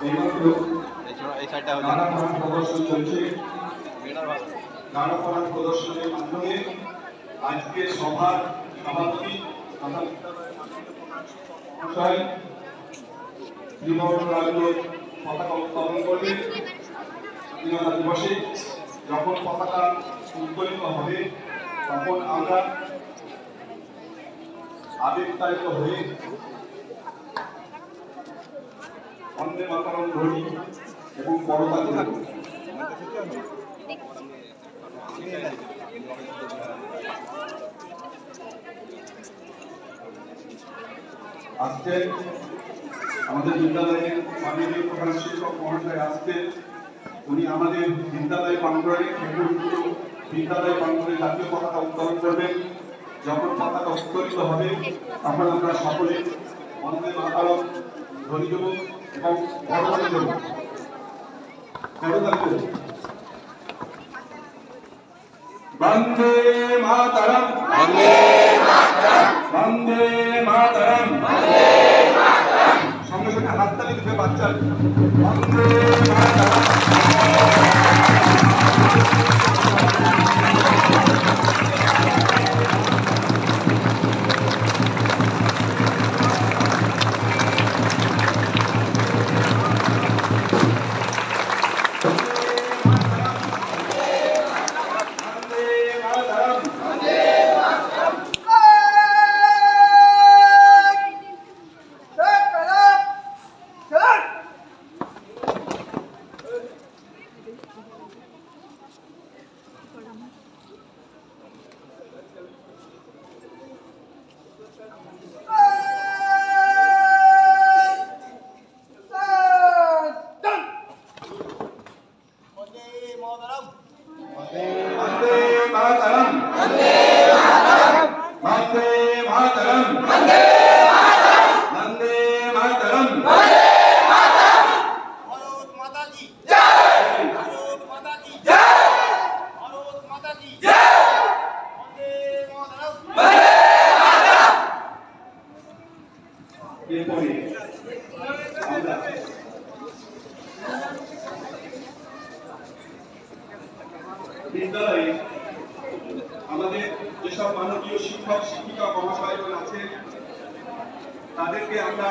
এইমাত্র গান প্রদর্শন চলছে। গান প্রদর্শনের মাধ্যমে আজকে সভার সভাপতি মহাশয় ত্রিবর্ণ রাজ্যের পতাকা উত্তোলন করবেন। স্বাধীনতা দিবসে যখন পতাকা উত্তোলিত হবে তখন আমরা আবেগতাড়িত হয়ে বন্দে মাতরম ধ্বনি এবং করতালি দেব। আজকে আমাদের বিদ্যালয়ের মাননীয় প্রধান শিক্ষক মহাশয় আসছেন। উনি আমাদের বিদ্যালয় প্রাঙ্গণে বিদ্যালয় প্রাঙ্গণে জাতীয় পতাকা উত্তোলন করবেন। যখন পতাকা উত্তোলিত হবে তখন আমরা সকলে বন্দে মাতরম ধ্বনি দেব এবং করতালি দেব। বন্দে মাতরম, বন্দে মাতরম, বন্দে মাতরম, বন্দে মাতরম। সঙ্গে সঙ্গে হাততালি দিতে বাচ্চা। বন্দে মাতরম। বিদ্যালয়ে আমাদের যেসব মাননীয় শিক্ষক শিক্ষিকা মহাশয়গণ আছেন তাদেরকে আমরা